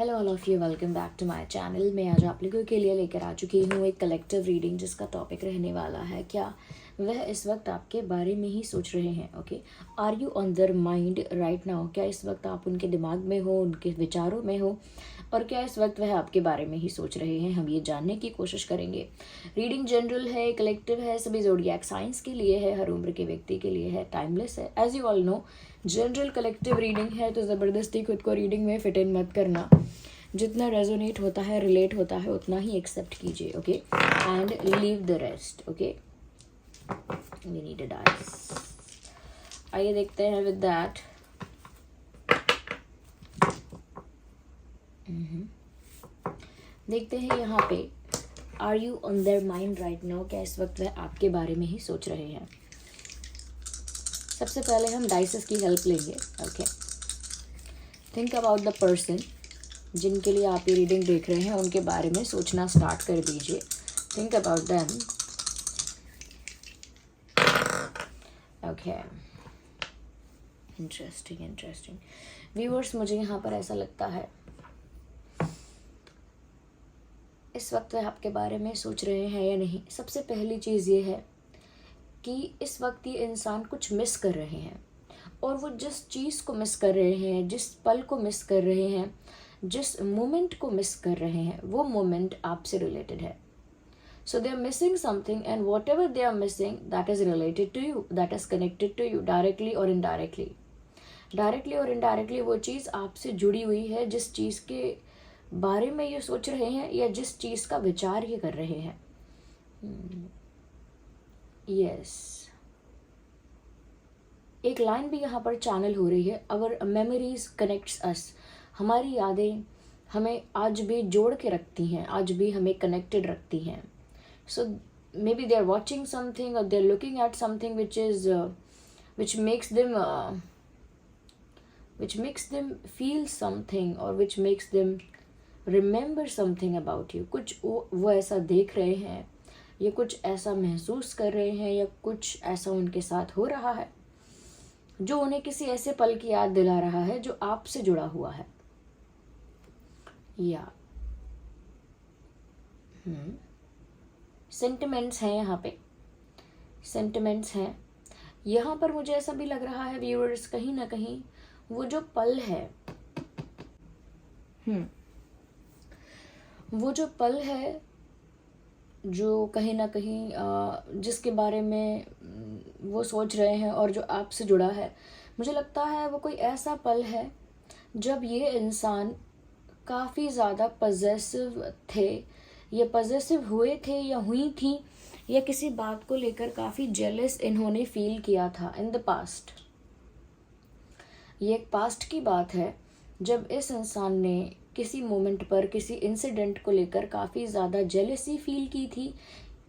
Hello all of you, welcome back to my channel. मैं आज आप लोगों के लिए लेकर आ चुकी हूँ एक कलेक्टिव रीडिंग जिसका टॉपिक रहने वाला है क्या वह इस वक्त आपके बारे में ही सोच रहे हैं। Okay, are you on their mind right now? क्या इस वक्त आप उनके दिमाग में हो, उनके विचारों में हो, और क्या इस वक्त वह आपके बारे में ही सोच रहे हैं? हम ये जानने की कोशिश करेंगे। रीडिंग जनरल है, कलेक्टिव है, सभी ज़ोडिएक साइंस के लिए है, हर उम्र के व्यक्ति के लिए है, टाइमलेस है। As you all know, general collective reading है, तो ज़बरदस्ती खुद को रीडिंग में फिट इन मत करना। जितना रेजोनेट होता है, रिलेट होता है, उतना ही एक्सेप्ट कीजिए। Okay, and leave the rest. Okay, we need a dice. आइए देखते हैं विद दैट। देखते हैं यहाँ पे, are you on their mind right now? क्या इस वक्त वह आपके बारे में ही सोच रहे हैं? सबसे पहले हम डाइसेस की हेल्प लेंगे। Okay, think about the person जिनके लिए आप ये रीडिंग देख रहे हैं, उनके बारे में सोचना स्टार्ट कर दीजिए। Think about them. Okay, interesting. Viewers, मुझे यहाँ पर ऐसा लगता है इस वक्त वह आपके बारे में सोच रहे हैं या नहीं। सबसे पहली चीज़ ये है कि इस वक्त ये इंसान कुछ मिस कर रहे हैं, और वो जिस चीज़ को मिस कर रहे हैं, जिस पल को मिस कर रहे हैं, जिस मोमेंट को मिस कर रहे हैं, वो मोमेंट आपसे रिलेटेड है। So they are missing something, and what ever they are missing, that is related to you, that is connected to you, directly और इनडायरेक्टली वो चीज़ आपसे जुड़ी हुई है, जिस चीज़ के बारे में ये सोच रहे हैं या जिस चीज़ का विचार ये कर रहे हैं। यस, एक लाइन भी यहाँ पर चैनल हो रही है, अवर मेमोरीज कनेक्ट्स अस। हमारी यादें हमें आज भी जोड़ के रखती हैं, आज भी हमें कनेक्टेड रखती हैं। So may be they are watching something, और they are looking at something which makes them feel something, or which makes them remember something about you। कुछ वो ऐसा देख रहे हैं, या कुछ ऐसा महसूस कर रहे हैं, या कुछ ऐसा उनके साथ हो रहा है जो उन्हें किसी ऐसे पल की याद दिला रहा है जो आपसे जुड़ा हुआ है। या सेंटिमेंट्स हैं, यहाँ पे सेंटिमेंट्स हैं। यहाँ पर मुझे ऐसा भी लग रहा है व्यूअर्स, कहीं ना कहीं वो जो पल है, वो जो पल है जो कहीं ना कहीं जिसके बारे में वो सोच रहे हैं और जो आपसे जुड़ा है, मुझे लगता है वो कोई ऐसा पल है जब ये इंसान काफ़ी ज़्यादा पजेसिव थे, या पजेसिव हुए थे, या हुई थी, या किसी बात को लेकर काफ़ी जेलस इन्होंने फील किया था इन द पास्ट। ये एक पास्ट की बात है जब इस इंसान ने किसी मोमेंट पर किसी इंसिडेंट को लेकर काफ़ी ज़्यादा जेलसी फील की थी,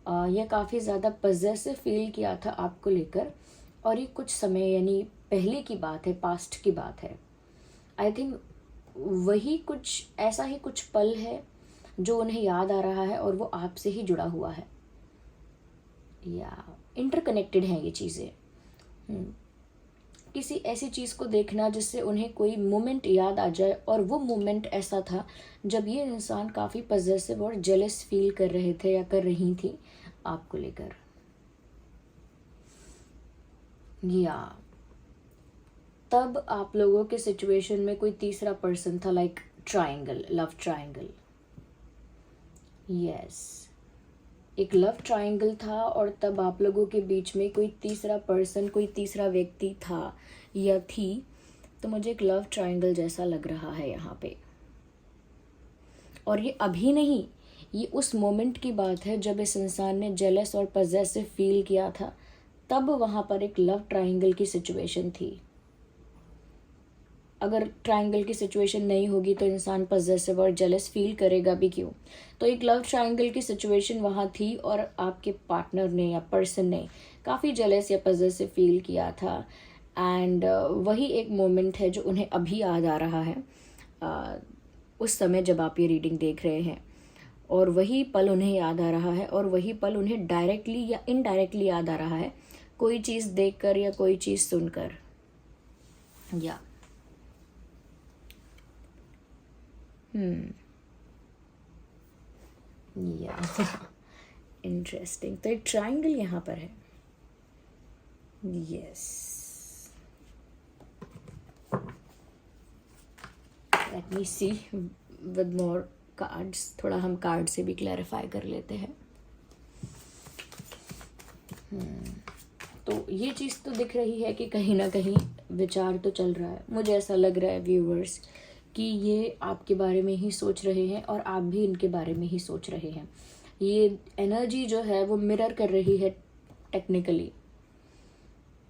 या काफ़ी ज़्यादा पजेसिव फील किया था आपको लेकर। और ये कुछ समय यानी पहले की बात है, पास्ट की बात है। आई थिंक वही कुछ ऐसा ही कुछ पल है जो उन्हें याद आ रहा है, और वो आपसे ही जुड़ा हुआ है, या इंटरकनेक्टेड हैं ये चीज़ें। किसी ऐसी चीज़ को देखना जिससे उन्हें कोई मोमेंट याद आ जाए, और वो मोमेंट ऐसा था जब ये इंसान काफ़ी पजेसिव और जेलस फील कर रहे थे या कर रही थी आपको लेकर। या तब आप लोगों के सिचुएशन में कोई तीसरा पर्सन था, like triangle, love triangle. Yes, एक लव ट्रायंगल था, और तब आप लोगों के बीच में कोई तीसरा पर्सन, कोई तीसरा व्यक्ति था या थी। तो मुझे एक लव ट्रायंगल जैसा लग रहा है यहाँ पे। और ये अभी नहीं, ये उस मोमेंट की बात है जब इस इंसान ने जेलस और पजेसिव फील किया था, तब वहाँ पर एक लव ट्रायंगल की सिचुएशन थी। अगर ट्रायंगल की सिचुएशन नहीं होगी तो इंसान पजेसिव और जेलस फील करेगा भी क्यों? तो एक लव ट्रायंगल की सिचुएशन वहाँ थी, और आपके पार्टनर ने या पर्सन ने काफ़ी जेलस या पजेसिव फील किया था। एंड वही एक मोमेंट है जो उन्हें अभी याद आ रहा है, उस समय जब आप ये रीडिंग देख रहे हैं, और वही पल उन्हें याद आ रहा है, और वही पल उन्हें डायरेक्टली या इनडायरेक्टली याद आ रहा है, कोई चीज़ देखकर या कोई चीज़ सुनकर। या या इंटरेस्टिंग। तो एक ट्रायंगल यहाँ पर है। Yes, let me see with more cards. थोड़ा हम कार्ड से भी क्लैरिफाई कर लेते हैं। तो ये चीज़ तो दिख रही है कि कहीं ना कहीं विचार तो चल रहा है। मुझे ऐसा लग रहा है व्यूअर्स कि ये आपके बारे में ही सोच रहे हैं और आप भी इनके बारे में ही सोच रहे हैं। ये एनर्जी जो है वो मिरर कर रही है टेक्निकली।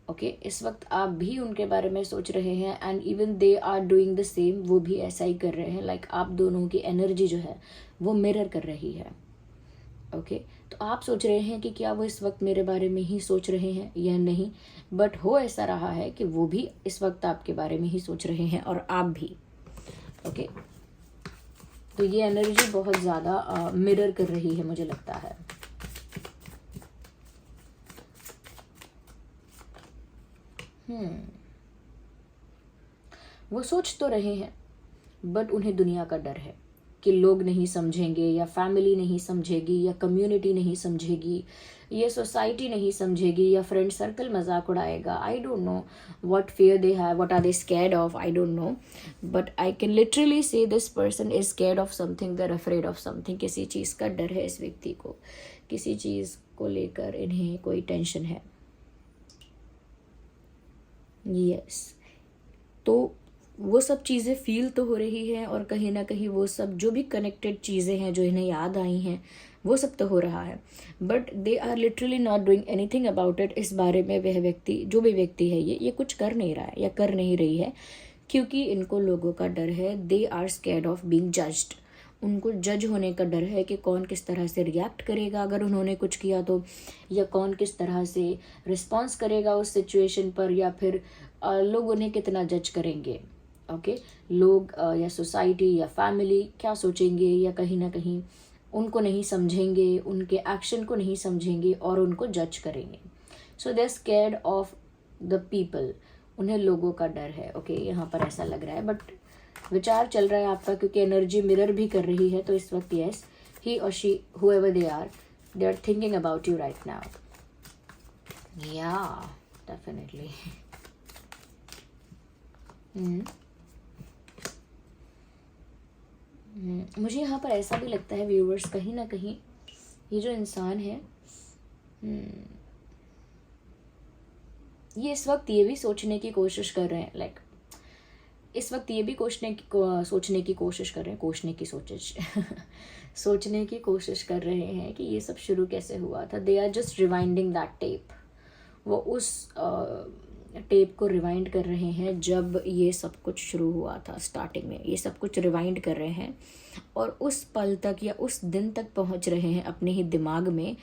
ओके, इस वक्त आप भी उनके बारे में सोच रहे हैं and even they are doing the same. वो भी ऐसा ही कर रहे हैं। लाइक आप दोनों की एनर्जी जो है वो मिरर कर रही है। ओके, तो आप सोच रहे हैं कि क्या वो इस वक्त मेरे बारे में ही सोच रहे हैं या नहीं, बट हो ऐसा रहा है कि वो भी इस वक्त आपके बारे में ही सोच रहे हैं और आप भी। ओके, तो ये एनर्जी बहुत ज़्यादा मिरर कर रही है मुझे लगता है। वो सोच तो रहे हैं बट उन्हें दुनिया का डर है कि लोग नहीं समझेंगे या फैमिली नहीं समझेगी या कम्युनिटी नहीं समझेगी या सोसाइटी नहीं समझेगी या फ्रेंड सर्कल मजाक उड़ाएगा। I don't know what fear they have, what are they scared of, I don't know, but I can literally say this person is scared of something, they are afraid of something. किसी चीज़ का डर है इस व्यक्ति को, किसी चीज़ को लेकर इन्हें कोई टेंशन है। यस, तो वो सब चीज़ें फील तो हो रही हैं और कहीं ना कहीं वो सब जो भी कनेक्टेड चीज़ें हैं जो इन्हें याद आई हैं वो सब तो हो रहा है, but they are literally not doing anything about it. इस बारे में वह व्यक्ति, जो भी व्यक्ति है ये कुछ कर नहीं रहा है या कर नहीं रही है, क्योंकि इनको लोगों का डर है। They are scared of being judged. उनको जज होने का डर है कि कौन किस तरह से रिएक्ट करेगा अगर उन्होंने कुछ किया तो, या कौन किस तरह से रिस्पॉन्स करेगा उस सिचुएशन पर, या फिर लोग उन्हें कितना जज करेंगे। ओके, लोग या सोसाइटी या फैमिली क्या सोचेंगे, या कहीं ना कहीं उनको नहीं समझेंगे, उनके एक्शन को नहीं समझेंगे और उनको जज करेंगे। So they are scared of the people. उन्हें लोगों का डर है। ओके, यहाँ पर ऐसा लग रहा है, बट विचार चल रहा है आपका, क्योंकि एनर्जी मिरर भी कर रही है। तो इस वक्त यस, ही और she, however they are thinking about you right now. या डेफिनेटली। मुझे यहाँ पर ऐसा भी लगता है व्यूअर्स, कहीं ना कहीं ये जो इंसान है ये इस वक्त ये भी सोचने की कोशिश कर रहे हैं, लाइक इस वक्त ये भी सोचने की कोशिश कर रहे हैं, सोचने की कोशिश कर रहे हैं कि ये सब शुरू कैसे हुआ था। They are just rewinding that tape. वो उस टेप को रिवाइंड कर रहे हैं जब ये सब कुछ शुरू हुआ था, स्टार्टिंग में ये सब कुछ रिवाइंड कर रहे हैं और उस पल तक या उस दिन तक पहुंच रहे हैं अपने ही दिमाग में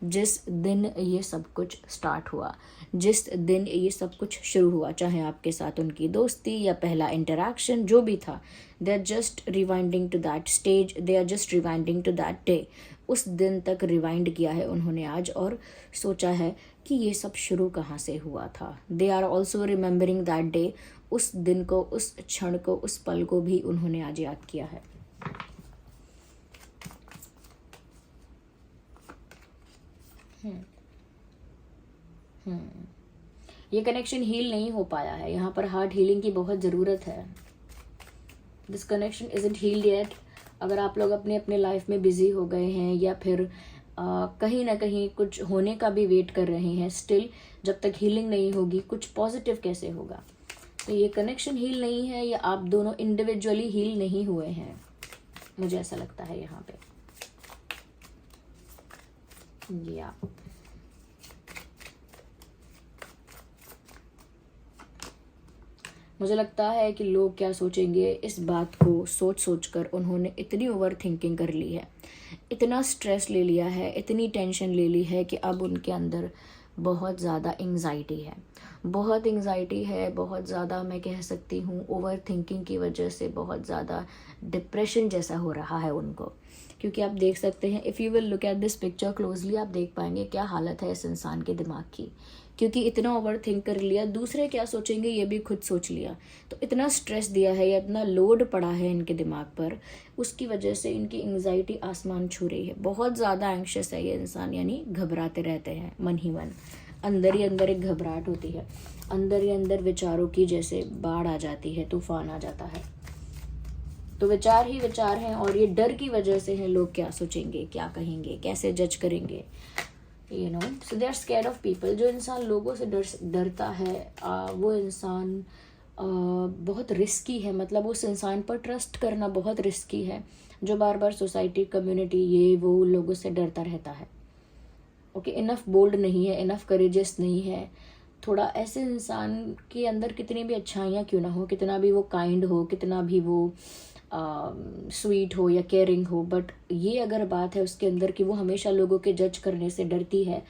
जिस दिन ये सब कुछ स्टार्ट हुआ, जिस दिन ये सब कुछ शुरू हुआ, चाहे आपके साथ उनकी दोस्ती या पहला इंटरेक्शन जो भी था। They are just rewinding to that stage, they are just rewinding to that day. उस दिन तक रिवाइंड किया है उन्होंने आज और सोचा है कि ये सब शुरू कहाँ से हुआ था। They are also remembering that day. उस दिन को, उस क्षण को, उस पल को भी उन्होंने आज याद किया है। ये कनेक्शन हील नहीं हो पाया है। यहाँ पर हार्ट हीलिंग की बहुत ज़रूरत है। This connection isn't healed yet. अगर आप लोग अपने अपने लाइफ में बिजी हो गए हैं या फिर कहीं ना कहीं कुछ होने का भी वेट कर रहे हैं, स्टिल जब तक हीलिंग नहीं होगी कुछ पॉजिटिव कैसे होगा। तो ये कनेक्शन हील नहीं है, या आप दोनों इंडिविजुअली हील नहीं हुए हैं, मुझे ऐसा लगता है यहाँ पे। या मुझे लगता है कि लोग क्या सोचेंगे इस बात को सोच सोच कर उन्होंने इतनी ओवर थिंकिंग कर ली है, इतना स्ट्रेस ले लिया है, इतनी टेंशन ले ली है कि अब उनके अंदर बहुत ज़्यादा एंग्जाइटी है, बहुत ज़्यादा मैं कह सकती हूँ ओवर थिंकिंग की वजह से बहुत ज़्यादा डिप्रेशन जैसा हो रहा है उनको। क्योंकि आप देख सकते हैं, if you will look at this picture closely, आप देख पाएंगे क्या हालत है इस इंसान के दिमाग की, क्योंकि इतना ओवर थिंक कर लिया, दूसरे क्या सोचेंगे ये भी खुद सोच लिया, तो इतना स्ट्रेस दिया है या इतना लोड पड़ा है इनके दिमाग पर, उसकी वजह से इनकी एंग्जाइटी आसमान छू रही है। बहुत ज़्यादा एंग्शियस है ये इंसान, यानी घबराते रहते हैं मन ही मन, अंदर ही अंदर एक घबराहट होती है, अंदर ही अंदर विचारों की जैसे बाढ़ आ जाती है, तूफान आ जाता है। तो विचार ही विचार हैं और ये डर की वजह से हैं, लोग क्या सोचेंगे, क्या कहेंगे, कैसे जज करेंगे, you know. So they are scared of people. जो इंसान लोगों से डरता है वो इंसान बहुत रिस्की है, मतलब उस इंसान पर ट्रस्ट करना बहुत रिस्की है, जो बार बार सोसाइटी, कम्युनिटी, ये वो लोगों से डरता रहता है। ओके, इनफ बोल्ड नहीं है, इनफ करेजियस नहीं है। थोड़ा ऐसे इंसान के अंदर कितनी भी अच्छाइयाँ क्यों ना हो, कितना भी वो काइंड हो, कितना भी वो स्वीट हो या केयरिंग हो, बट ये अगर बात है उसके अंदर कि वो हमेशा लोगों के जज करने से डरती है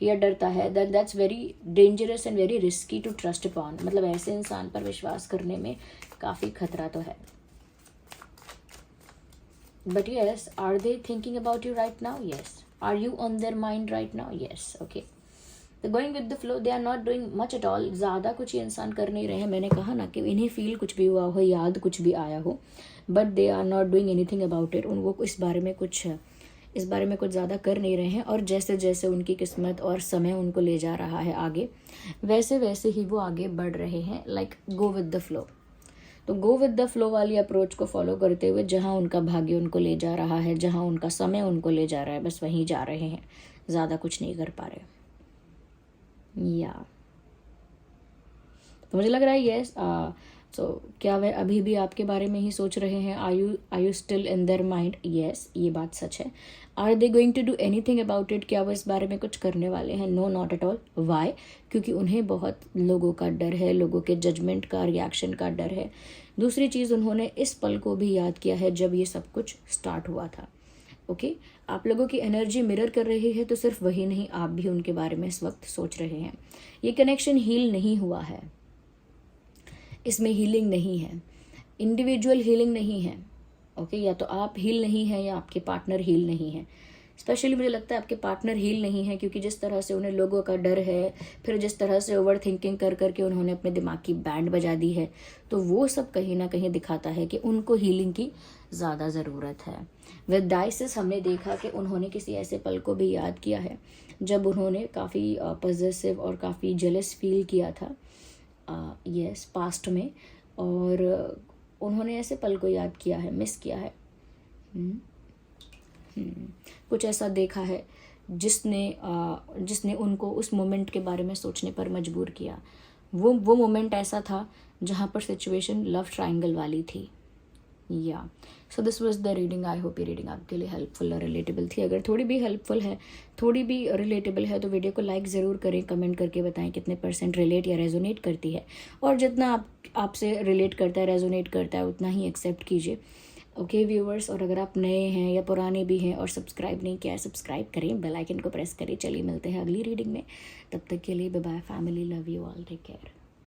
या डरता है, that's very dangerous and very risky to trust upon. मतलब ऐसे इंसान पर विश्वास करने में काफ़ी खतरा तो है। But yes, are they thinking about you right now? Yes. Are you on their mind right now? Yes. Okay, तो going with the flow, they are not doing much at all. ज़्यादा कुछ ये इंसान कर नहीं रहे हैं। मैंने कहा ना कि इन्हें फील कुछ भी हुआ हो, याद कुछ भी आया हो, but they are not doing anything about it. उनको इस बारे में कुछ ज़्यादा कर नहीं रहे हैं। और जैसे जैसे उनकी किस्मत और समय उनको ले जा रहा है आगे, वैसे वैसे ही वो आगे बढ़ रहे हैं। Like go with the flow. तो गो विद द फ्लो वाली अप्रोच को फॉलो करते हुए जहाँ उनका भाग्य उनको ले जा रहा है, जहाँ उनका समय उनको ले जा रहा है, बस वहीं जा रहे हैं, ज़्यादा कुछ नहीं कर पा रहे। या तो मुझे लग रहा है यस। सो क्या वह अभी भी आपके बारे में ही सोच रहे हैं? Are you still in their mind? Yes, ये बात सच है। Are they going to do anything about it? क्या वो इस बारे में कुछ करने वाले हैं? No, not at all. Why? क्योंकि उन्हें बहुत लोगों का डर है, लोगों के जजमेंट का, रिएक्शन का डर है। दूसरी चीज़, उन्होंने इस पल को भी याद किया है जब ये सब कुछ स्टार्ट हुआ था। ओके, आप लोगों की एनर्जी मिरर कर रही है, तो सिर्फ वही नहीं, आप भी उनके बारे में इस वक्त सोच रहे हैं। ये कनेक्शन हील नहीं हुआ है, इसमें हीलिंग नहीं है, इंडिविजुअल हीलिंग नहीं है। ओके, या तो आप हील नहीं हैं या आपके पार्टनर हील नहीं है। स्पेशली मुझे लगता है आपके पार्टनर हील नहीं है, क्योंकि जिस तरह से उन्हें लोगों का डर है, फिर जिस तरह से ओवर थिंकिंग कर करके उन्होंने अपने दिमाग की बैंड बजा दी है, तो वो सब कहीं ना कहीं दिखाता है कि उनको हीलिंग की ज़्यादा ज़रूरत है। विद डाइसिस हमने देखा कि उन्होंने किसी ऐसे पल को भी याद किया है जब उन्होंने काफ़ी पॉजिटिव और काफ़ी जेलस फील किया था यस पास्ट में, और उन्होंने ऐसे पल को याद किया है, मिस किया है। कुछ ऐसा देखा है जिसने उनको उस मोमेंट के बारे में सोचने पर मजबूर किया। वो मोमेंट ऐसा था जहाँ पर सिचुएशन लव ट्रायंगल वाली थी। या so this was the reading. I hope ये रीडिंग आपके लिए हेल्पफुल और रिलेटेबल थी। अगर थोड़ी भी हेल्पफुल है, थोड़ी भी रिलेटेबल है, तो वीडियो को लाइक ज़रूर करें, कमेंट करके बताएं कितने % रिलेट या रेजोनेट करती है, और जितना आपसे रिलेट करता है, रेजोनेट करता है, उतना ही एक्सेप्ट कीजिए। ओके व्यूवर्स, और अगर आप नए हैं या पुराने भी हैं और सब्सक्राइब नहीं किया है, सब्सक्राइब करें, बेल आइकन को प्रेस करें। चलिए मिलते हैं अगली रीडिंग में, तब तक के लिए bye bye family, love you all, take care.